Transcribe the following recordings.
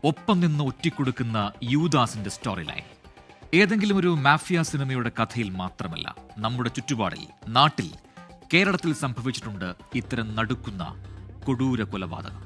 ഒപ്പം നിന്ന് ഒറ്റിക്കൊടുക്കുന്ന യൂദാസിന്റെ story line ഏതെങ്കിലും ഒരു മാഫിയ സിനിമയുടെ കഥയിൽ മാത്രമല്ല, നമ്മുടെ ചുറ്റുപാടിൽ, നാട്ടിൽ, കേരളത്തിൽ സംഭവിച്ചിട്ടുണ്ട് ഇത്തരം നടുക്കുന്ന കൊടൂര കൊലപാതകം.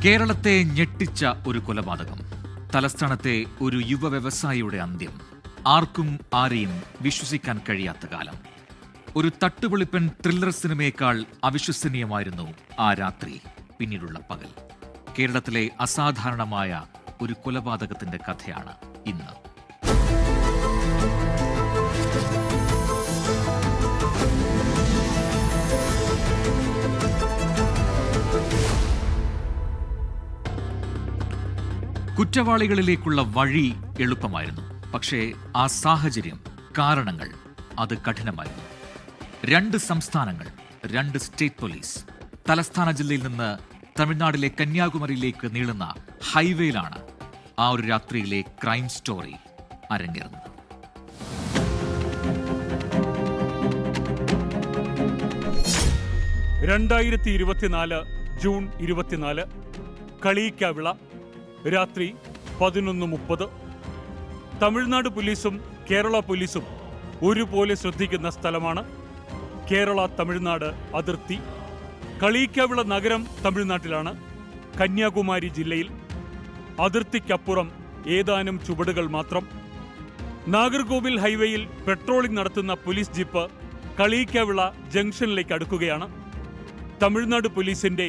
കേരളത്തെ ഞെട്ടിച്ച ഒരു കൊലപാതകം. തലസ്ഥാനത്തെ ഒരു യുവ വ്യവസായിയുടെ അന്ത്യം. ആർക്കും ആരെയും വിശ്വസിക്കാൻ കഴിയാത്ത കാലം. ഒരു തട്ടുപൊളിപ്പൻ ത്രില്ലർ സിനിമയേക്കാൾ അവിശ്വസനീയമായിരുന്നു ആ രാത്രി, പിന്നീടുള്ള പകൽ. കേരളത്തിലെ അസാധാരണമായ ഒരു കൊലപാതകത്തിന്റെ കഥയാണ് ഇന്ന്. കുറ്റവാളികളിലേക്കുള്ള വഴി എളുപ്പമായിരുന്നു. പക്ഷേ ആ സാഹചര്യം, കാരണങ്ങൾ, അത് കഠിനമായിരുന്നു. 2 സംസ്ഥാനങ്ങൾ, 2 സ്റ്റേറ്റ് പോലീസ്. തലസ്ഥാന ജില്ലയിൽ നിന്ന് തമിഴ്നാട്ടിലെ കന്യാകുമാരിയിലേക്ക് നീളുന്ന ഹൈവേയിലാണ് ആ ഒരു രാത്രിയിലെ ക്രൈം സ്റ്റോറി അരങ്ങേറുന്നത്. ജൂൺ 24 കളിയിക്കാവിള, രാത്രി 11:30. തമിഴ്നാട് പോലീസും കേരള പോലീസും ഒരുപോലെ ശ്രദ്ധിക്കുന്ന സ്ഥലമാണ് കേരള തമിഴ്നാട് അതിർത്തി. കളിയിക്കാവിള നഗരം തമിഴ്നാട്ടിലാണ്, കന്യാകുമാരി ജില്ലയിൽ. അതിർത്തിക്കപ്പുറം ഏതാനും ചുവടുകൾ മാത്രം. നാഗർകോവിൽ ഹൈവേയിൽ പെട്രോളിംഗ് നടത്തുന്ന പോലീസ് ജീപ്പ് കളിയിക്കാവിള ജംഗ്ഷനിലേക്ക് അടുക്കുകയാണ്. തമിഴ്നാട് പോലീസിന്റെ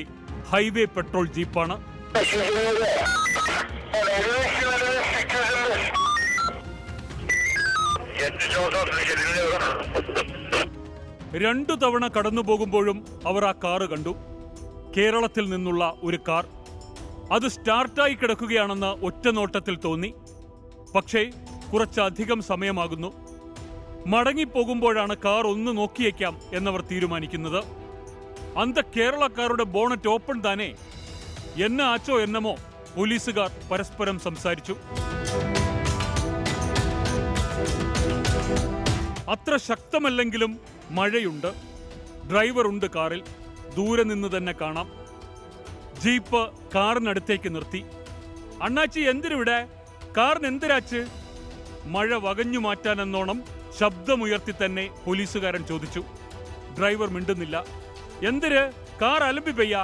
ഹൈവേ പെട്രോൾ ജീപ്പാണ്. 2 തവണ കടന്നുപോകുമ്പോഴും അവർ ആ കാറ് കണ്ടു. കേരളത്തിൽ നിന്നുള്ള ഒരു കാർ. അത് സ്റ്റാർട്ടായി കിടക്കുകയാണെന്ന് ഒറ്റ നോട്ടത്തിൽ തോന്നി. പക്ഷേ കുറച്ചധികം സമയമാകുന്നു. മടങ്ങിപ്പോകുമ്പോഴാണ് കാർ ഒന്ന് നോക്കിയേക്കാം എന്നവർ തീരുമാനിക്കുന്നത്. അന്ത കേരളക്കാരുടെ ബോണറ്റ് ഓപ്പൺ താനേ. എന്ന ആച്ചോ എന്നമോ പോലീസുകാർ പരസ്പരം സംസാരിച്ചു. അത്ര ശക്തമല്ലെങ്കിലും മഴയുണ്ട്. ഡ്രൈവറുണ്ട് കാറിൽ, ദൂരെ നിന്ന് തന്നെ കാണാം. ജീപ്പ് കാറിനടുത്തേക്ക് നിർത്തി. അണ്ണാച്ചി എന്തിനിവിടെ? കാറിന് എന്തിരാച്ച്? മഴ വകഞ്ഞു മാറ്റാനെന്നോണം ശബ്ദമുയർത്തി തന്നെ പോലീസുകാരൻ ചോദിച്ചു. ഡ്രൈവർ മിണ്ടുന്നില്ല. എന്തിര്? കാർ അലമ്പി പെയ്യാ.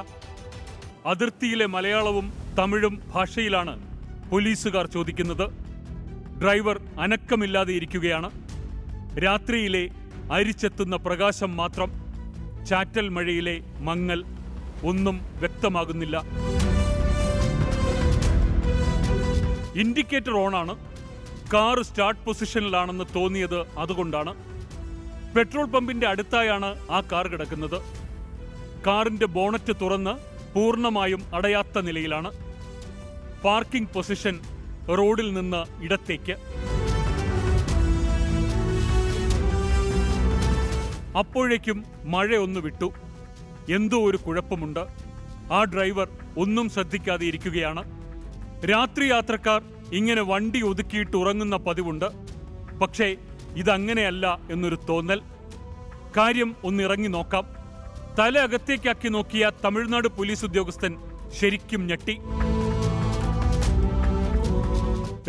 അതിർത്തിയിലെ മലയാളവും തമിഴും ഭാഷയിലാണ് പോലീസുകാർ ചോദിക്കുന്നത്. ഡ്രൈവർ അനക്കമില്ലാതെ ഇരിക്കുകയാണ്. രാത്രിയിലെ അരിച്ചെത്തുന്ന പ്രകാശം മാത്രം. ചാറ്റൽ മഴയിലെ മങ്ങൽ. ഒന്നും വ്യക്തമാകുന്നില്ല. ഇൻഡിക്കേറ്റർ ഓണാണ്. കാർ സ്റ്റാർട്ട് പൊസിഷനിലാണെന്ന് തോന്നിയത് അതുകൊണ്ടാണ്. പെട്രോൾ പമ്പിന്റെ അടുത്തായാണ് ആ കാർ കിടക്കുന്നത്. കാറിന്റെ ബോണറ്റ് തുറന്ന് പൂർണ്ണമായും അടയാത്ത നിലയിലാണ്. പാർക്കിംഗ് പൊസിഷൻ റോഡിൽ നിന്ന് ഇടത്തേക്ക്. അപ്പോഴേക്കും മഴ ഒന്ന് വിട്ടു. എന്തോ ഒരു കുഴപ്പമുണ്ട്. ആ ഡ്രൈവർ ഒന്നും ശ്രദ്ധിക്കാതെ ഇരിക്കുകയാണ്. രാത്രി യാത്രക്കാർ ഇങ്ങനെ വണ്ടി ഒതുക്കിയിട്ട് ഉറങ്ങുന്ന പതിവുണ്ട്. പക്ഷേ ഇതങ്ങനെയല്ല എന്നൊരു തോന്നൽ. കാര്യം ഒന്നിറങ്ങി നോക്കാം. തല അകത്തേക്കാക്കി നോക്കിയ തമിഴ്നാട് പോലീസ് ഉദ്യോഗസ്ഥൻ ശരിക്കും ഞെട്ടി.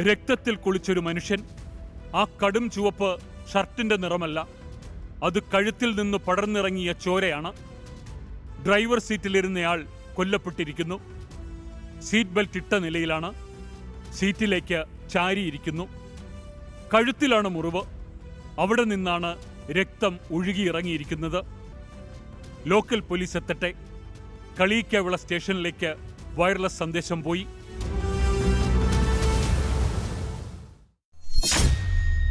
രക്തത്തിൽ കുളിച്ചൊരു മനുഷ്യൻ. ആ കടും ചുവപ്പ് ഷർട്ടിന്റെ നിറമല്ല, അത് കഴുത്തിൽ നിന്ന് പടർന്നിറങ്ങിയ ചോരയാണ്. ഡ്രൈവർ സീറ്റിലിരുന്നയാൾ കൊല്ലപ്പെട്ടിരിക്കുന്നു. സീറ്റ് ബെൽറ്റ് ഇട്ട നിലയിലാണ്. സീറ്റിലേക്ക് ചാരിയിരിക്കുന്നു. കഴുത്തിലാണ് മുറിവ്. അവിടെ നിന്നാണ് രക്തം ഒഴുകിയിറങ്ങിയിരിക്കുന്നത്. ലോക്കൽ പോലീസ് എത്തട്ടെ. കളിയിക്കാവിള സ്റ്റേഷനിലേക്ക് വയർലെസ് സന്ദേശം പോയി.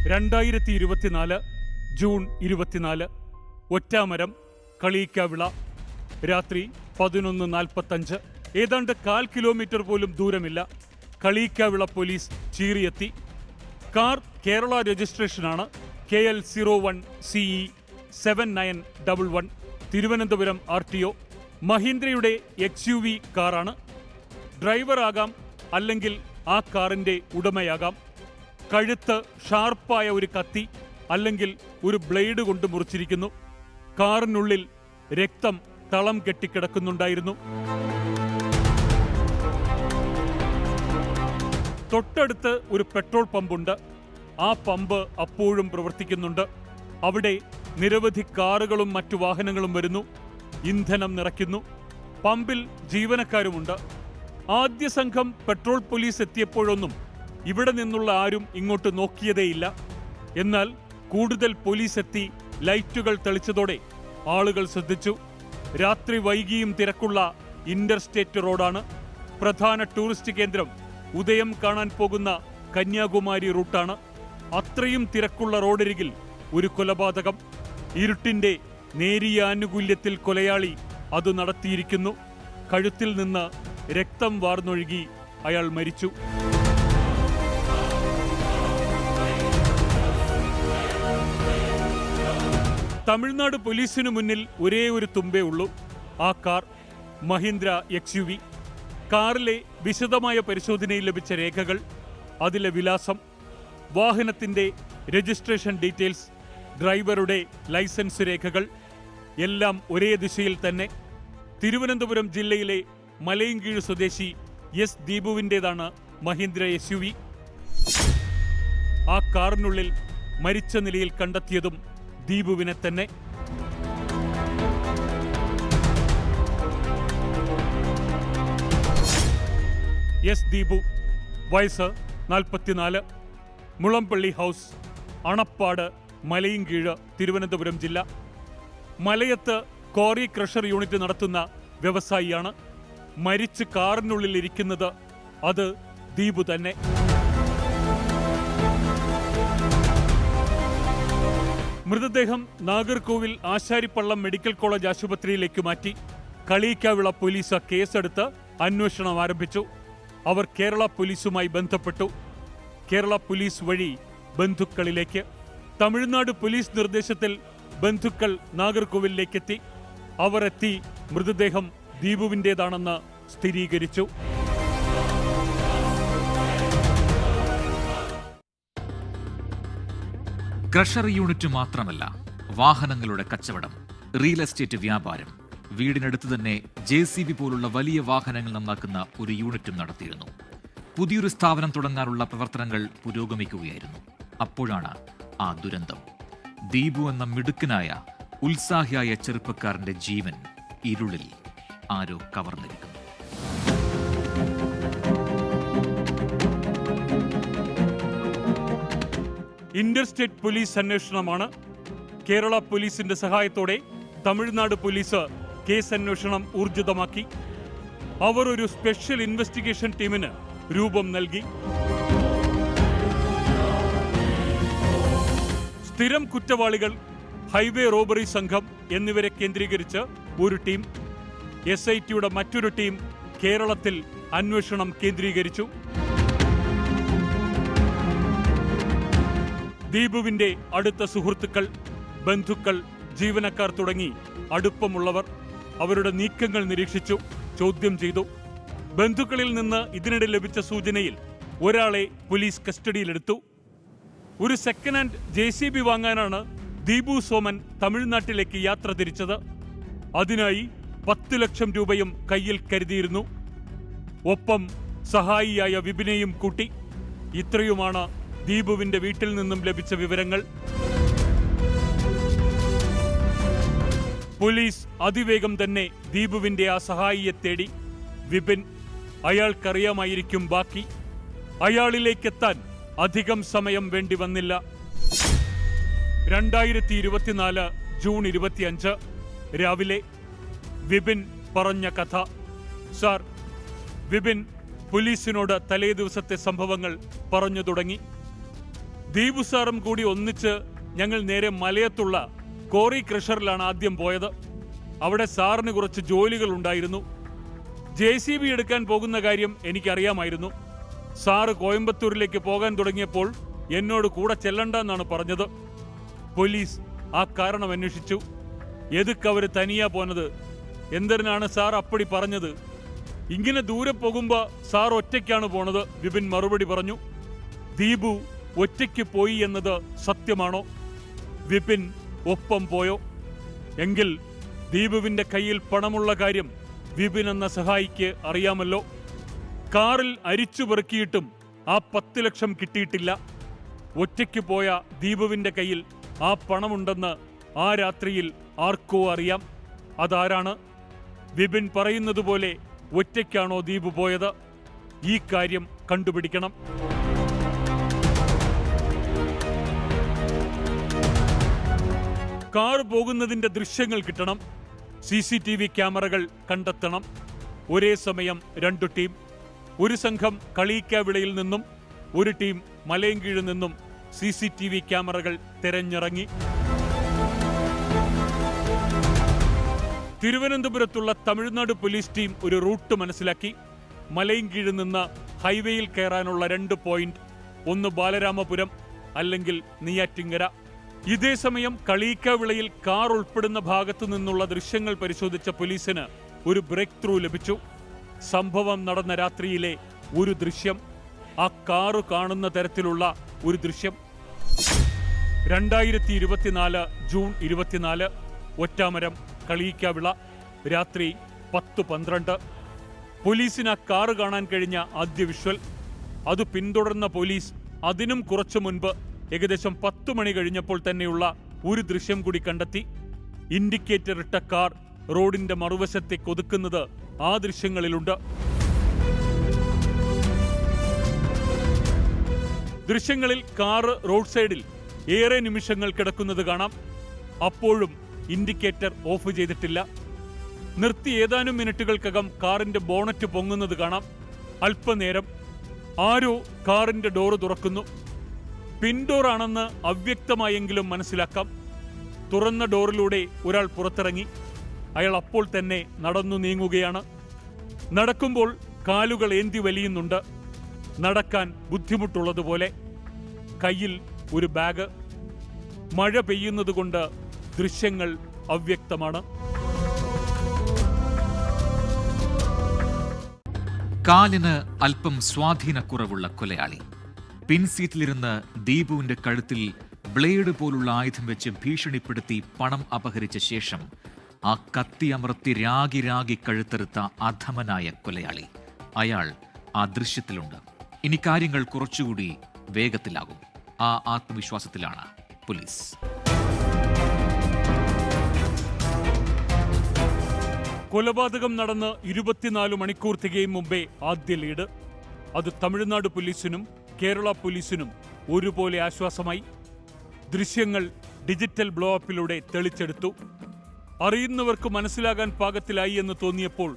2024 ജൂൺ 24 ഒറ്റാമരം, കളിയിക്കാവിള, രാത്രി 11:45. ഏതാണ്ട് 1/4 കിലോമീറ്റർ പോലും ദൂരമില്ല. കളിയിക്കാവിള പോലീസ് ചീറിയെത്തി. കാർ കേരള രജിസ്ട്രേഷനാണ്. KL 01CE 7911 Thiruvananthapuram RTO. മഹീന്ദ്രയുടെ XUV കാറാണ്. ഡ്രൈവർ ആകാം, അല്ലെങ്കിൽ ആ കാറിന്റെ ഉടമയാകാം. കഴുത്ത് ഷാർപ്പായ ഒരു കത്തി അല്ലെങ്കിൽ ഒരു ബ്ലേഡ് കൊണ്ട് മുറിച്ചിരിക്കുന്നു. കാറിനുള്ളിൽ രക്തം തളം കെട്ടിക്കിടക്കുന്നുണ്ടായിരുന്നു. തൊട്ടടുത്ത് ഒരു പെട്രോൾ പമ്പുണ്ട്. ആ പമ്പ് അപ്പോഴും പ്രവർത്തിക്കുന്നുണ്ട്. അവിടെ നിരവധി കാറുകളും മറ്റു വാഹനങ്ങളും വരുന്നു, ഇന്ധനം നിറയ്ക്കുന്നു. പമ്പിൽ ജീവനക്കാരുമുണ്ട്. ആദ്യ സംഘം പെട്രോൾ പോലീസ് എത്തിയപ്പോഴൊന്നും ഇവിടെ നിന്നുള്ള ആരും ഇങ്ങോട്ട് നോക്കിയതേയില്ല. എന്നാൽ കൂടുതൽ പോലീസ് എത്തി ലൈറ്റുകൾ തെളിച്ചതോടെ ആളുകൾ ശ്രദ്ധിച്ചു. രാത്രി വൈകിയും തിരക്കുള്ള ഇന്റർസ്റ്റേറ്റ് റോഡാണ്. പ്രധാന ടൂറിസ്റ്റ് കേന്ദ്രം ഉദയം കാണാൻ പോകുന്ന കന്യാകുമാരി റൂട്ടാണ്. അത്രയും തിരക്കുള്ള റോഡരികിൽ ഒരു കൊലപാതകം. ഇരുട്ടിന്റെ നേരിയ ആനുകൂല്യത്തിൽ കൊലയാളി അത് നടത്തിയിരിക്കുന്നു. കഴുത്തിൽ നിന്ന് രക്തം വാർന്നൊഴുകി അയാൾ മരിച്ചു. തമിഴ്നാട് പോലീസിനു മുന്നിൽ ഒരേ ഒരു തുമ്പേ ഉള്ളൂ. ആ കാർ മഹീന്ദ്ര XUV. കാറിലെ വിശദമായ പരിശോധനയിൽ ലഭിച്ച രേഖകൾ, അതിലെ വിലാസം, വാഹനത്തിന്റെ രജിസ്ട്രേഷൻ ഡീറ്റെയിൽസ്, ഡ്രൈവറുടെ ലൈസൻസ് രേഖകൾ എല്ലാം ഒരേ ദിശയിൽ തന്നെ. തിരുവനന്തപുരം ജില്ലയിലെ മലയൻകീഴ് സ്വദേശി S. ദീപുവിൻ്റെതാണ് മഹീന്ദ്ര XUV. ആ കാറിനുള്ളിൽ മരിച്ച നിലയിൽ കണ്ടെത്തിയതും ദീപുവിനെ തന്നെ. S. ദീപു, വയസ്സ് 44, മുളമ്പള്ളി ഹൗസ്, അണപ്പാട്, മലയൻകീഴ്, തിരുവനന്തപുരം ജില്ല. മലയത്ത് ക്വാറി ക്രഷർ യൂണിറ്റ് നടത്തുന്ന വ്യവസായിയാണ്. മരിച്ച് കാറിനുള്ളിൽ ഇരിക്കുന്നത് അത് ദീപു തന്നെ. മൃതദേഹം നാഗർകോവിൽ ആശാരിപ്പള്ളം മെഡിക്കൽ കോളേജ് ആശുപത്രിയിലേക്ക് മാറ്റി. കളിയിക്കാവിള പോലീസ് കേസെടുത്ത് അന്വേഷണം ആരംഭിച്ചു. അവർ കേരള പോലീസുമായി ബന്ധപ്പെട്ടു. കേരള പോലീസ് വഴി ബന്ധുക്കളിലേക്ക്. തമിഴ്നാട് പോലീസ് നിർദ്ദേശത്തിൽ ബന്ധുക്കൾ നാഗർകോവിലേക്കെത്തി. അവർ എത്തി മൃതദേഹം ദീപുവിൻ്റെതാണെന്ന് സ്ഥിരീകരിച്ചു. ക്രഷർ യൂണിറ്റ് മാത്രമല്ല, വാഹനങ്ങളുടെ കച്ചവടം, റിയൽ എസ്റ്റേറ്റ് വ്യാപാരം, വീടിനടുത്ത് തന്നെ JCB പോലുള്ള വലിയ വാഹനങ്ങൾ നന്നാക്കുന്ന ഒരു യൂണിറ്റും നടത്തിയിരുന്നു. പുതിയൊരു സ്ഥാപനം തുടങ്ങാനുള്ള പ്രവർത്തനങ്ങൾ പുരോഗമിക്കുകയായിരുന്നു. അപ്പോഴാണ് ആ ദുരന്തം. ദീപു എന്ന മിടുക്കനായ ഉത്സാഹിയായ ചെറുപ്പക്കാരന്റെ ജീവൻ ഇരുളിൽ ആരോ കവർന്നിരിക്കുന്നു. ഇന്റർസ്റ്റേറ്റ് പോലീസ് അന്വേഷണമാണ്. കേരള പോലീസിന്റെ സഹായത്തോടെ തമിഴ്നാട് പോലീസ് കേസ് അന്വേഷണം ഊർജിതമാക്കി. അവർ ഒരു സ്പെഷ്യൽ ഇൻവെസ്റ്റിഗേഷൻ ടീമിന് രൂപം നൽകി. സ്ഥിരം കുറ്റവാളികൾ, ഹൈവേ റോബറി സംഘം എന്നിവരെ കേന്ദ്രീകരിച്ച് ഒരു ടീം. SITയുടെ മറ്റൊരു ടീം കേരളത്തിൽ അന്വേഷണം കേന്ദ്രീകരിച്ചു. ദീപുവിന്റെ അടുത്ത സുഹൃത്തുക്കൾ, ബന്ധുക്കൾ, ജീവനക്കാർ തുടങ്ങി അടുപ്പമുള്ളവർ അവരുടെ നീക്കങ്ങൾ നിരീക്ഷിച്ചു, ചോദ്യം ചെയ്തു. ബന്ധുക്കളിൽ നിന്ന് ഇതിനിടെ ലഭിച്ച സൂചനയിൽ ഒരാളെ പോലീസ് കസ്റ്റഡിയിലെടുത്തു. ഒരു സെക്കൻഡ് ഹാൻഡ് JCB വാങ്ങാനാണ് ദീപു സോമൻ തമിഴ്നാട്ടിലേക്ക് യാത്ര തിരിച്ചത്. അതിനായി 10 ലക്ഷം രൂപയും കയ്യിൽ കരുതിയിരുന്നു. ഒപ്പം സഹായിയായ വിപിനെയും കൂട്ടി. ഇത്രയുമാണ് ദീപുവിന്റെ വീട്ടിൽ നിന്നും ലഭിച്ച വിവരങ്ങൾ. പോലീസ് അതിവേഗം തന്നെ ദീപുവിന്റെ ആ സഹായിയെ തേടി. വിപിൻ, അയാൾക്കറിയാമായിരിക്കും ബാക്കി. അയാളിലേക്കെത്താൻ അധികം സമയം വേണ്ടി വന്നില്ല. 2024 ജൂൺ 25 രാവിലെ വിപിൻ പറഞ്ഞ കഥ. സാർ, വിപിൻ പോലീസിനോട് തലേ ദിവസത്തെ സംഭവങ്ങൾ പറഞ്ഞു തുടങ്ങി. ദീപു സാറും കൂടി ഒന്നിച്ച് ഞങ്ങൾ നേരെ മലയത്തുള്ള കോറി ക്രഷറിലാണ് ആദ്യം പോയത്. അവിടെ സാറിന് കുറച്ച് ജോലികൾ ഉണ്ടായിരുന്നു. JCB എടുക്കാൻ പോകുന്ന കാര്യം എനിക്കറിയാമായിരുന്നു. സാറ് കോയമ്പത്തൂരിലേക്ക് പോകാൻ തുടങ്ങിയപ്പോൾ എന്നോട് കൂടെ ചെല്ലണ്ടെന്നാണ് പറഞ്ഞത്. പോലീസ് ആ കാരണം അന്വേഷിച്ചു. എതുക്ക് അവര് തനിയാ പോന്നത്? എന്തിനാണ് സാർ അപ്പടി പറഞ്ഞത്? ഇങ്ങനെ ദൂരെ പോകുമ്പോ സാർ ഒറ്റയ്ക്കാണ് പോണത്, വിപിൻ മറുപടി പറഞ്ഞു. ദീപു ഒറ്റയ്ക്ക് പോയി എന്നത് സത്യമാണോ? വിപിൻ ഒപ്പം പോയോ? എങ്കിൽ ദീപുവിന്റെ കയ്യിൽ പണമുള്ള കാര്യം വിപിൻ എന്ന സഹായിക്ക് അറിയാമല്ലോ. കാറിൽ അരിച്ചു പെറുക്കിയിട്ടും ആ 10 ലക്ഷം കിട്ടിയിട്ടില്ല. ഒറ്റയ്ക്ക് പോയ ദീപുവിന്റെ കയ്യിൽ ആ പണമുണ്ടെന്ന് ആ രാത്രിയിൽ ആർക്കോ അറിയാം. അതാരാണ്? വിപിൻ പറയുന്നത് പോലെ ഒറ്റയ്ക്കാണോ ദീപു പോയത്? ഈ കാര്യം കണ്ടുപിടിക്കണം. കാർ പോകുന്നതിന്റെ ദൃശ്യങ്ങൾ കിട്ടണം. CCTV ക്യാമറകൾ കണ്ടെത്തണം. ഒരേ സമയം 2 ടീം. ഒരു സംഘം കളിയിക്കാവിളയിൽ നിന്നും ഒരു ടീം മലയൻകീഴിൽ നിന്നും CCTV ക്യാമറകൾ തെരഞ്ഞിറങ്ങി. തിരുവനന്തപുരത്തുള്ള തമിഴ്നാട് പോലീസ് ടീം ഒരു റൂട്ട് മനസ്സിലാക്കി. മലയൻകീഴിൽ നിന്ന് ഹൈവേയിൽ കയറാനുള്ള 2 പോയിന്റ്, ഒന്ന് ബാലരാമപുരം അല്ലെങ്കിൽ നെയ്യാറ്റിങ്കര. ഇതേ സമയം കളിയിക്കാവിളയിൽ കാർ ഉൾപ്പെടുന്ന ഭാഗത്തു നിന്നുള്ള ദൃശ്യങ്ങൾ പരിശോധിച്ച പോലീസിന് ഒരു ബ്രേക്ക് ത്രൂ ലഭിച്ചു. സംഭവം നടന്ന രാത്രിയിലെ ഒരു ദൃശ്യം, ആ കാറ് കാണുന്ന തരത്തിലുള്ള ഒരു ദൃശ്യം. 2024 ജൂൺ 24, ഒറ്റാമരം, കളിയിക്കാവിള, രാത്രി 10:12. പോലീസിന് ആ കാറ് കാണാൻ കഴിഞ്ഞ ആദ്യ വിഷ്വൽ. അത് പിന്തുടർന്ന പോലീസ് അതിനും കുറച്ചു മുൻപ് ഏകദേശം 10 മണി കഴിഞ്ഞപ്പോൾ തന്നെയുള്ള ഒരു ദൃശ്യം കൂടി കണ്ടെത്തി. ഇൻഡിക്കേറ്റർ ഇട്ട കാർ റോഡിന്റെ മറുവശത്തേക്ക് ഒതുക്കുന്നത് ആ ദൃശ്യങ്ങളിലുണ്ട്. ദൃശ്യങ്ങളിൽ കാറ് റോഡ് സൈഡിൽ ഏറെ നിമിഷങ്ങൾ കിടക്കുന്നത് കാണാം. അപ്പോഴും ഇൻഡിക്കേറ്റർ ഓഫ് ചെയ്തിട്ടില്ല. നിർത്തി ഏതാനും മിനിറ്റുകൾക്കകം കാറിന്റെ ബോണറ്റ് പൊങ്ങുന്നത് കാണാം. അല്പനേരം ആരോ കാറിന്റെ ഡോറ് തുറക്കുന്നു. പിൻഡോറാണെന്ന് അവ്യക്തമായെങ്കിലും മനസ്സിലാക്കാം. തുറന്ന ഡോറിലൂടെ ഒരാൾ പുറത്തിറങ്ങി. അയാൾ അപ്പോൾ തന്നെ നടന്നു നീങ്ങുകയാണ്. നടക്കുമ്പോൾ കാലുകൾ ഏന്തി വലിയുന്നുണ്ട്. നടക്കാൻ ബുദ്ധിമുട്ടുള്ളതുപോലെ. കയ്യിൽ ഒരു ബാഗ്. മഴ പെയ്യുന്നതുകൊണ്ട് ദൃശ്യങ്ങൾ അവ്യക്തമാണ്. കാലിന് അല്പം സ്വാധീനക്കുറവുള്ള കൊലയാളി പിൻസീറ്റിലിരുന്ന് ദീപുവിന്റെ കഴുത്തിൽ ബ്ലേഡ് പോലുള്ള ആയുധം വെച്ച് ഭീഷണിപ്പെടുത്തി പണം അപഹരിച്ച ശേഷം ആ കത്തിയമർത്തി രാഗി രാഗി കഴുത്തെറുത്ത അധമനായ കൊലയാളി. അയാൾ ആ ദൃശ്യത്തിലുണ്ട്. ഇനി കാര്യങ്ങൾ കുറച്ചുകൂടി വേഗത്തിലാകും. ആ ആത്മവിശ്വാസത്തിലാണ് പോലീസ്. കൊലപാതകം നടന്ന് 24 മണിക്കൂർ തികയും മുമ്പേ ആദ്യ ലീഡ്. അത് തമിഴ്നാട് പോലീസിനും കേരള പോലീസിനും ഒരുപോലെ ആശ്വാസമായി. ദൃശ്യങ്ങൾ ഡിജിറ്റൽ ബ്ലോ അപ്പിലൂടെ തെളിച്ചെടുത്തു. അറിയുന്നവർക്ക് മനസ്സിലാകാൻ പാകത്തിലായി എന്ന് തോന്നിയപ്പോൾ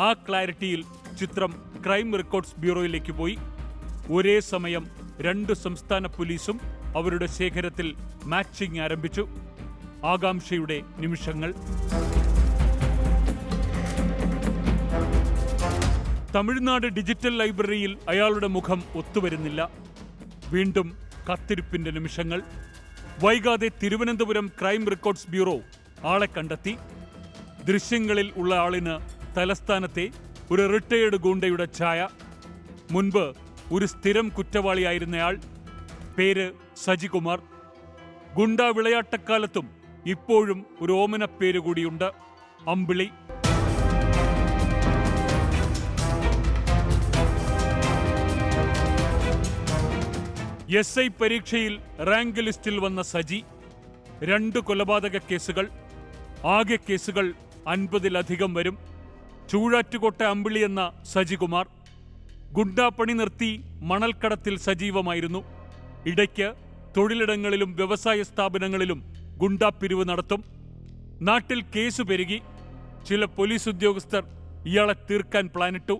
ആ ക്ലാരിറ്റിയിൽ ചിത്രം ക്രൈം റെക്കോർഡ്സ് ബ്യൂറോയിലേക്ക് പോയി. ഒരേ സമയം 2 സംസ്ഥാന പോലീസും അവരുടെ ശേഖരത്തിൽ മാച്ചിങ് ആരംഭിച്ചു. ആകാംക്ഷയുടെ നിമിഷങ്ങൾ. തമിഴ്നാട് ഡിജിറ്റൽ ലൈബ്രറിയിൽ അയാളുടെ മുഖം ഒത്തുവരുന്നില്ല. വീണ്ടും കാത്തിരിപ്പിന്റെ നിമിഷങ്ങൾ. വൈകാതെ തിരുവനന്തപുരം ക്രൈം റെക്കോർഡ്സ് ബ്യൂറോ ആളെ കണ്ടെത്തി. ദൃശ്യങ്ങളിൽ ഉള്ള ആളിന് തലസ്ഥാനത്തെ ഒരു റിട്ടയേർഡ് ഗൂണ്ടയുടെ ഛായ. മുൻപ് ഒരു സ്ഥിരം കുറ്റവാളിയായിരുന്നയാൾ. പേര് സജികുമാർ. ഗുണ്ട വിളയാട്ടക്കാലത്തും ഇപ്പോഴും ഒരു ഓമന പേര് കൂടിയുണ്ട്, അമ്പിളി. SI പരീക്ഷയിൽ റാങ്ക് ലിസ്റ്റിൽ വന്ന സജി. 2 കൊലപാതക കേസുകൾ. ആകെ കേസുകൾ 50-ലധികം വരും. ചൂഴാറ്റുകോട്ട അമ്പിളി എന്ന സജികുമാർ ഗുണ്ടാപ്പണി നിർത്തി മണൽക്കടത്തിൽ സജീവമായിരുന്നു. ഇടയ്ക്ക് തൊഴിലിടങ്ങളിലും വ്യവസായ സ്ഥാപനങ്ങളിലും ഗുണ്ടാപ്പിരിവ് നടത്തും. നാട്ടിൽ കേസ് പെരുകി. ചില പോലീസ് ഉദ്യോഗസ്ഥർ ഇയാളെ തീർക്കാൻ പ്ലാനിട്ടു.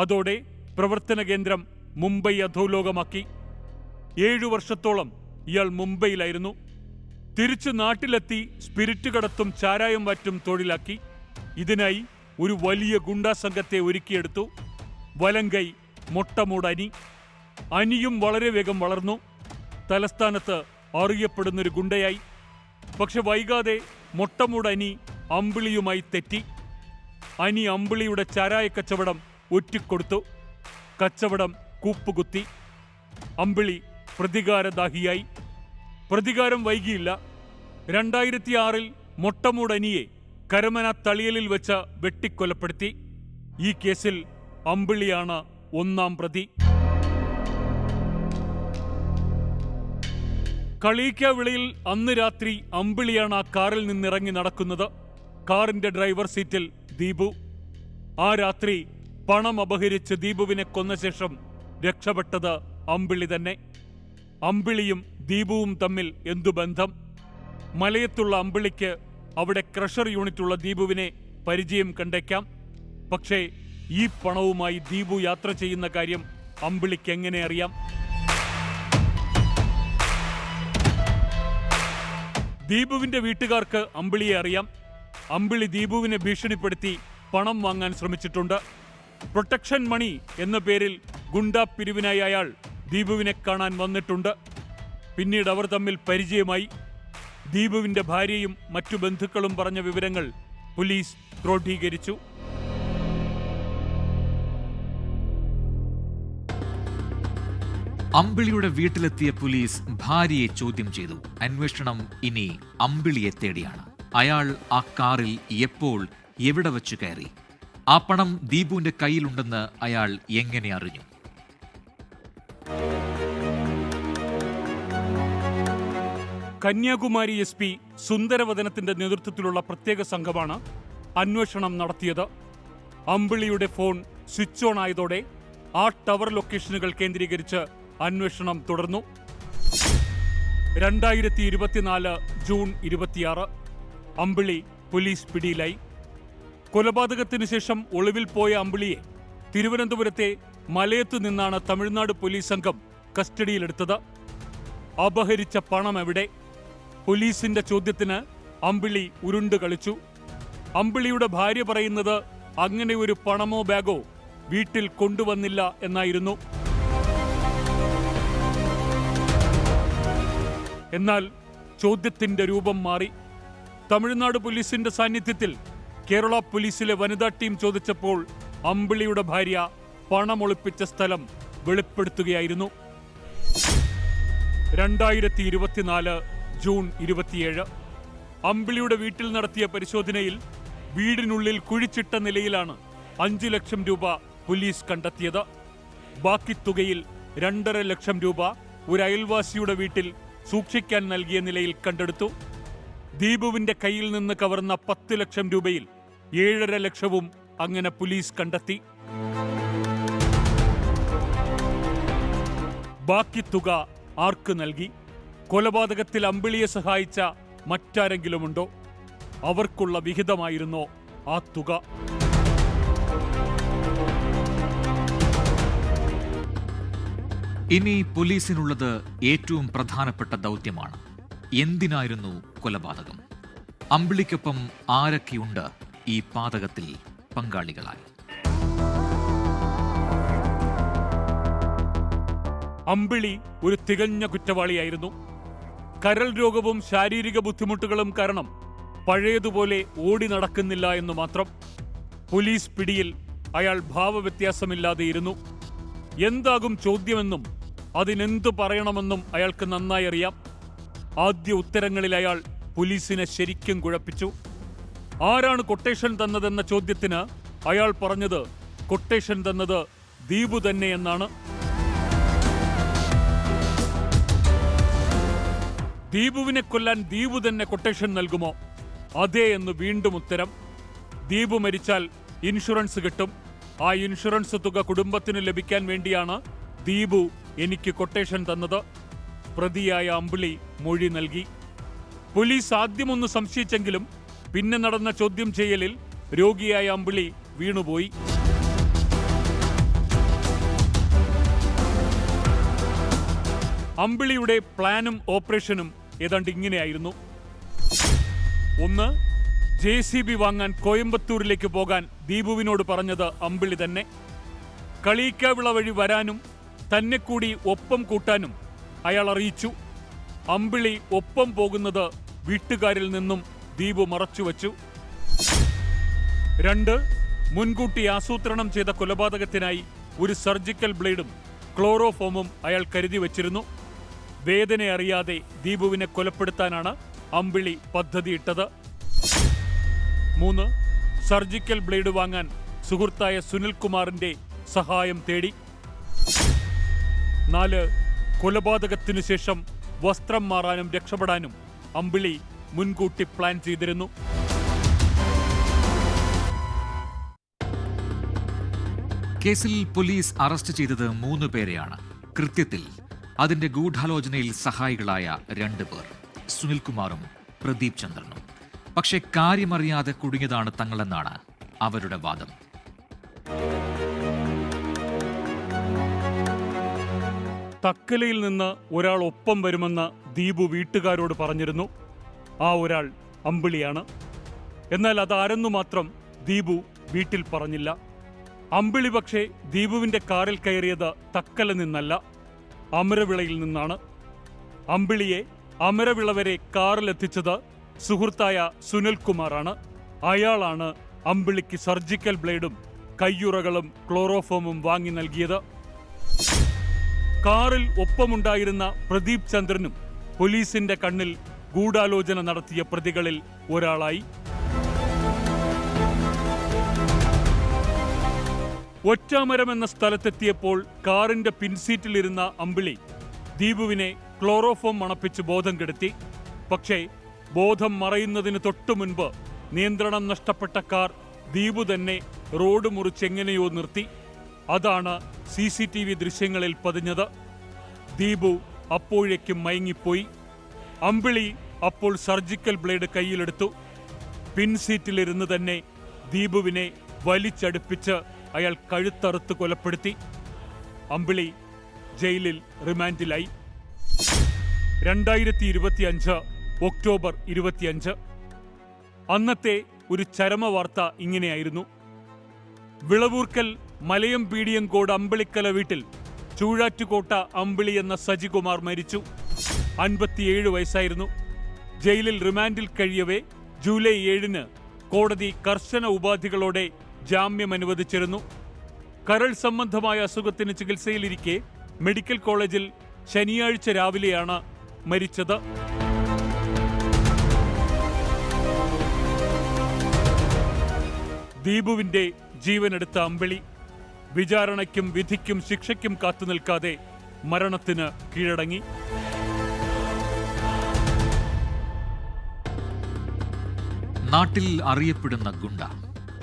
അതോടെ പ്രവർത്തന കേന്ദ്രം മുംബൈ അധോലോകമാക്കി. 7 വർഷത്തോളം ഇയാൾ മുംബൈയിലായിരുന്നു. തിരിച്ചു നാട്ടിലെത്തി സ്പിരിറ്റ് കടത്തും ചാരായം വാറ്റും തൊഴിലാക്കി. ഇതിനായി ഒരു വലിയ ഗുണ്ടാ സംഘത്തെ ഒരുക്കിയെടുത്തു. വലങ്കൈ മൊട്ടമൂട് അനി. അനിയും വളരെ വേഗം വളർന്നു. തലസ്ഥാനത്ത് അറിയപ്പെടുന്നൊരു ഗുണ്ടയായി. പക്ഷെ വൈകാതെ മൊട്ടമൂട് അനി അമ്പിളിയുമായി തെറ്റി. അനി അമ്പിളിയുടെ ചാരായ കച്ചവടം ഒറ്റിക്കൊടുത്തു. കച്ചവടം കൂപ്പുകുത്തി. അമ്പിളി പ്രതികാരദാഹിയായി. പ്രതികാരം വൈകിയില്ല. 2006 മൊട്ടമൂട് അനിയെ കരമന തളിയലിൽ വെച്ച് വെട്ടിക്കൊലപ്പെടുത്തി. ഈ കേസിൽ അമ്പിളിയാണ് ഒന്നാം പ്രതി. കളീക്കാവിളയിൽ അന്ന് രാത്രി അമ്പിളിയാണ് ആ കാറിൽ നിന്നിറങ്ങി നടക്കുന്നത്. കാറിന്റെ ഡ്രൈവർ സീറ്റിൽ ദീപു. ആ രാത്രി പണം അപഹരിച്ച് ദീപുവിനെ കൊന്ന ശേഷം രക്ഷപ്പെട്ടത് അമ്പിളി തന്നെ. അമ്പിളിയും ദീപുവും തമ്മിൽ എന്തു ബന്ധം? മലയത്തുള്ള അമ്പിളിക്ക് അവിടെ ക്രഷർ യൂണിറ്റുള്ള ദീപുവിനെ പരിചയം കണ്ടേക്കാം. പക്ഷേ ഈ പണവുമായി ദീപു യാത്ര ചെയ്യുന്ന കാര്യം അമ്പിളിക്ക് എങ്ങനെ അറിയാം? ദീപുവിന്റെ വീട്ടുകാർക്ക് അമ്പിളിയെ അറിയാം. അമ്പിളി ദീപുവിനെ ഭീഷണിപ്പെടുത്തി പണം വാങ്ങാൻ ശ്രമിച്ചിട്ടുണ്ട്. പ്രൊട്ടക്ഷൻ മണി എന്ന പേരിൽ ഗുണ്ടാ പിരിവിനായി അയാൾ ദീപുവിനെ കാണാൻ വന്നിട്ടുണ്ട്. പിന്നീട് അവർ തമ്മിൽ പരിചയമായി. ദീപുവിന്റെ ഭാര്യയും മറ്റു ബന്ധുക്കളും പറഞ്ഞ വിവരങ്ങൾ പോലീസ് ക്രോഡീകരിച്ചു. അമ്പിളിയുടെ വീട്ടിലെത്തിയ പോലീസ് ഭാര്യയെ ചോദ്യം ചെയ്തു. അന്വേഷണം ഇനി അമ്പിളിയെ തേടിയാണ്. അയാൾ ആ കാറിൽ എപ്പോൾ എവിടെ വെച്ച് കയറി? ആ പണം ദീപുവിന്റെ കയ്യിലുണ്ടെന്ന് അയാൾ എങ്ങനെ അറിഞ്ഞു? കന്യാകുമാരി SP സുന്ദരവദനത്തിന്റെ നേതൃത്വത്തിലുള്ള പ്രത്യേക സംഘമാണ് അന്വേഷണം നടത്തിയത്. അമ്പിളിയുടെ ഫോൺ സ്വിച്ച് ഓൺ ആയതോടെ ആ ടവർ ലൊക്കേഷനുകൾ കേന്ദ്രീകരിച്ച് അന്വേഷണം തുടർന്നു. 2024 ജൂൺ 26 അമ്പിളി പോലീസ് പിടിയിലായി. കൊലപാതകത്തിനു ശേഷം ഒളിവിൽ പോയ അമ്പിളിയെ തിരുവനന്തപുരത്തെ മലയത്തു നിന്നാണ് തമിഴ്നാട് പോലീസ് സംഘം കസ്റ്റഡിയിലെടുത്തത്. അപഹരിച്ച പണം എവിടെ? പോലീസിന്റെ ചോദ്യത്തിന് അമ്പിളി ഉരുണ്ടു കളിച്ചു. അമ്പിളിയുടെ ഭാര്യ പറയുന്നത് അങ്ങനെ ഒരു പണമോ ബാഗോ വീട്ടിൽ കൊണ്ടുവന്നില്ല എന്നായിരുന്നു. എന്നാൽ ചോദ്യത്തിന്റെ രൂപം മാറി. തമിഴ്നാട് പോലീസിന്റെ സാന്നിധ്യത്തിൽ കേരള പോലീസിലെ വനിതാ ടീം ചോദിച്ചപ്പോൾ അമ്പിളിയുടെ ഭാര്യ പണമൊളിപ്പിച്ച സ്ഥലം വെളിപ്പെടുത്തുകയായിരുന്നു. 2024 ജൂൺ 27 അമ്പിളിയുടെ വീട്ടിൽ നടത്തിയ പരിശോധനയിൽ വീടിനുള്ളിൽ കുഴിച്ചിട്ട നിലയിലാണ് 5 ലക്ഷം രൂപ പോലീസ് കണ്ടെത്തിയത്. ബാക്കി തുകയിൽ 2.5 ലക്ഷം രൂപ ഒരു അയൽവാസിയുടെ വീട്ടിൽ സൂക്ഷിക്കാൻ നൽകിയ നിലയിൽ കണ്ടെടുത്തു. ദീപുവിന്റെ കയ്യിൽ നിന്ന് കവർന്ന 10 ലക്ഷം രൂപയിൽ 7.5 ലക്ഷവും അങ്ങനെ പോലീസ് കണ്ടെത്തി. ബാക്കി തുക ആർക്ക് നൽകി? കൊലപാതകത്തിൽ അമ്പിളിയെ സഹായിച്ച മറ്റാരെങ്കിലുമുണ്ടോ? അവർക്കുള്ള വിഹിതമായിരുന്നോ ആ തുക? ഇനി പോലീസിനുള്ളത് ഏറ്റവും പ്രധാനപ്പെട്ട ദൗത്യമാണ്. എന്തിനായിരുന്നു കൊലപാതകം? അമ്പിളിക്കൊപ്പം ആരൊക്കെയുണ്ട് ഈ പാതകത്തിൽ പങ്കാളികളായി? അമ്പിളി ഒരു തികഞ്ഞ കുറ്റവാളിയായിരുന്നു. കരൾ രോഗവും ശാരീരിക ബുദ്ധിമുട്ടുകളും കാരണം പഴയതുപോലെ ഓടി നടക്കുന്നില്ല എന്ന് മാത്രം. പോലീസ് പിടിയിൽ അയാൾ ഭാവവ്യത്യാസമില്ലാതെയിരുന്നു. എന്താകും ചോദ്യമെന്നും അതിനെന്തു പറയണമെന്നും അയാൾക്ക് നന്നായി അറിയാം. ആദ്യ ഉത്തരങ്ങളിൽ അയാൾ പോലീസിനെ ശരിക്കും കുഴപ്പിച്ചു. ആരാണ് കൊട്ടേഷൻ തന്നതെന്ന ചോദ്യത്തിന് അയാൾ പറഞ്ഞത് കൊട്ടേഷൻ തന്നത് ദീപു തന്നെ എന്നാണ്. ദീപുവിനെ കൊല്ലാൻ ദീപു തന്നെ കൊട്ടേഷൻ നൽകുമോ? അതെ എന്ന് വീണ്ടും ഉത്തരം. ദീപു മരിച്ചാൽ ഇൻഷുറൻസ് കിട്ടും. ആ ഇൻഷുറൻസ് തുക കുടുംബത്തിന് ലഭിക്കാൻ വേണ്ടിയാണ് ദീപു എനിക്ക് കൊട്ടേഷൻ തന്നത്. പ്രതിയായ അമ്പിളി മൊഴി നൽകി. പോലീസ് ആദ്യമൊന്ന് സംശയിച്ചെങ്കിലും പിന്നെ നടന്ന ചോദ്യം ചെയ്യലിൽ രോഗിയായ അമ്പിളി വീണുപോയി. അമ്പിളിയുടെ പ്ലാനും ഓപ്പറേഷനും ഏതാണ്ട് ഇങ്ങനെയായിരുന്നു. 1. JCB വാങ്ങാൻ കോയമ്പത്തൂരിലേക്ക് പോകാൻ ദീപുവിനോട് പറഞ്ഞത് അമ്പിളി തന്നെ. കളീക്കാവിള വഴി വരാനും തന്നെ കൂടി ഒപ്പം കൂട്ടാനും അയാൾ അറിയിച്ചു. അമ്പിളി ഒപ്പം പോകുന്നത് വീട്ടുകാരിൽ നിന്നും ദീപു മറച്ചുവെച്ചു. 2. മുൻകൂട്ടി ആസൂത്രണം ചെയ്ത കൊലപാതകത്തിനായി ഒരു സർജിക്കൽ ബ്ലേഡും ക്ലോറോഫോമും അയാൾ കരുതി വച്ചിരുന്നു. വേദന അറിയാതെ ദീപുവിനെ കൊലപ്പെടുത്താനാണ് അമ്പിളി പദ്ധതിയിട്ടത്. 3. സർജിക്കൽ ബ്ലേഡ് വാങ്ങാൻ സുഹൃത്തായ സുനിൽകുമാറിന്റെ സഹായം തേടി. 4. കൊലപാതകത്തിനു ശേഷം വസ്ത്രം മാറാനും രക്ഷപ്പെടാനും അമ്പിളി മുൻകൂട്ടി പ്ലാൻ ചെയ്തിരുന്നു. കേസിൽ പോലീസ് അറസ്റ്റ് ചെയ്തത് 3 പേരെയാണ്. കൃത്യത്തിൽ അതിന്റെ ഗൂഢാലോചനയിൽ സഹായികളായ 2 പേർ, സുനിൽകുമാറും പ്രദീപ് ചന്ദ്രനും. പക്ഷെ കാര്യമറിയാതെ കുടുങ്ങിയതാണ് തങ്ങളെന്നാണ് അവരുടെ വാദം. തക്കലയിൽ നിന്ന് ഒരാൾ ഒപ്പം വരുമെന്ന് ദീപു വീട്ടുകാരോട് പറഞ്ഞിരുന്നു. ആ ഒരാൾ അമ്പിളിയാണ്. എന്നാൽ അതാരെന്നു മാത്രം ദീപു വീട്ടിൽ പറഞ്ഞില്ല. അമ്പിളി പക്ഷേ ദീപുവിന്റെ കാറിൽ കയറിയത് തക്കല നിന്നല്ല, അമരവിളയിൽ നിന്നാണ്. അമ്പിളിയെ അമരവിള വരെ കാറിലെത്തിച്ചത് സുഹൃത്തായ സുനിൽകുമാറാണ്. അയാളാണ് അമ്പിളിക്ക് സർജിക്കൽ ബ്ലേഡും കയ്യുറകളും ക്ലോറോഫോമും വാങ്ങി നൽകിയത്. കാറിൽ ഒപ്പമുണ്ടായിരുന്ന പ്രദീപ് ചന്ദ്രനും പോലീസിന്റെ കണ്ണിൽ ഗൂഢാലോചന നടത്തിയ പ്രതികളിൽ ഒരാളായി. ഒറ്റാമരം എന്ന സ്ഥലത്തെത്തിയപ്പോൾ കാറിന്റെ പിൻസീറ്റിലിരുന്ന അമ്പിളി ദീപുവിനെ ക്ലോറോഫോം മണപ്പിച്ച് ബോധം കെടുത്തി. പക്ഷേ ബോധം മറയുന്നതിന് തൊട്ടു മുൻപ് നിയന്ത്രണം നഷ്ടപ്പെട്ട കാർ ദീപു തന്നെ റോഡ് മുറിച്ചെങ്ങനെയോ നിർത്തി. അതാണ് CCTV ദൃശ്യങ്ങളിൽ പതിഞ്ഞത്. ദീപു അപ്പോഴേക്കും മയങ്ങിപ്പോയി. അമ്പിളി അപ്പോൾ സർജിക്കൽ ബ്ലേഡ് കയ്യിലെടുത്തു. പിൻസീറ്റിലിരുന്ന് തന്നെ ദീപുവിനെ വലിച്ചടുപ്പിച്ച് അയാൾ കഴുത്തറുത്ത് കൊലപ്പെടുത്തി. അമ്പിളി ജയിലിൽ റിമാൻഡിലായി. 2025 ഒക്ടോബർ 25. അന്നത്തെ ഒരു ചരമവാർത്ത ഇങ്ങനെയായിരുന്നു. വിളവൂർക്കൽ മലയം പീടിയങ്കോട് അമ്പിളിക്കല വീട്ടിൽ ചൂഴാറ്റുകോട്ട അമ്പിളി എന്ന സജികുമാർ മരിച്ചു. 57 വയസ്സായിരുന്നു. ജയിലിൽ റിമാൻഡിൽ കഴിയവേ ജൂലൈ 7 കോടതി കർശന ഉപാധികളോടെ ജാമ്യം അനുവദിച്ചിരുന്നു. കരൾ സംബന്ധമായ അസുഖത്തിന് ചികിത്സയിലിരിക്കെ മെഡിക്കൽ കോളേജിൽ ശനിയാഴ്ച രാവിലെയാണ് മരിച്ചത്. ദീപുവിന്റെ ജീവനെടുത്ത അമ്പിളി വിചാരണയ്ക്കും വിധിക്കും ശിക്ഷയ്ക്കും കാത്തുനിൽക്കാതെ മരണത്തിന് കീഴടങ്ങി. നാട്ടിൽ അറിയപ്പെടുന്ന ഗുണ്ട,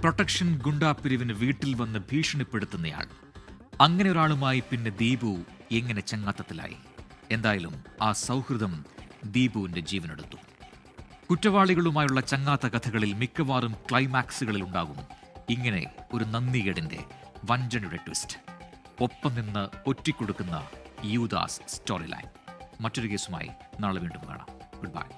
പ്രൊട്ടക്ഷൻ ഗുണ്ടാ പിരിവിന് വീട്ടിൽ വന്ന് ഭീഷണിപ്പെടുത്തുന്നയാൾ. അങ്ങനെ ഒരാളുമായി പിന്നെ ദീപു എങ്ങനെ ചങ്ങാത്തത്തിലായി? എന്തായാലും ആ സൗഹൃദം ദീപുവിന്റെ ജീവനെടുത്തു. കുറ്റവാളികളുമായുള്ള ചങ്ങാത്ത കഥകളിൽ മിക്കവാറും ക്ലൈമാക്സുകളിൽ ഉണ്ടാകും ഇങ്ങനെ ഒരു നന്ദികേടിന്റെ, വഞ്ചനയുടെ ട്വിസ്റ്റ്. ഒപ്പം നിന്ന് ഒറ്റിക്കൊടുക്കുന്ന യൂദാസ് സ്റ്റോറി ലൈൻ. മറ്റൊരു കേസുമായി നാളെ വീണ്ടും കാണാം. Good bye.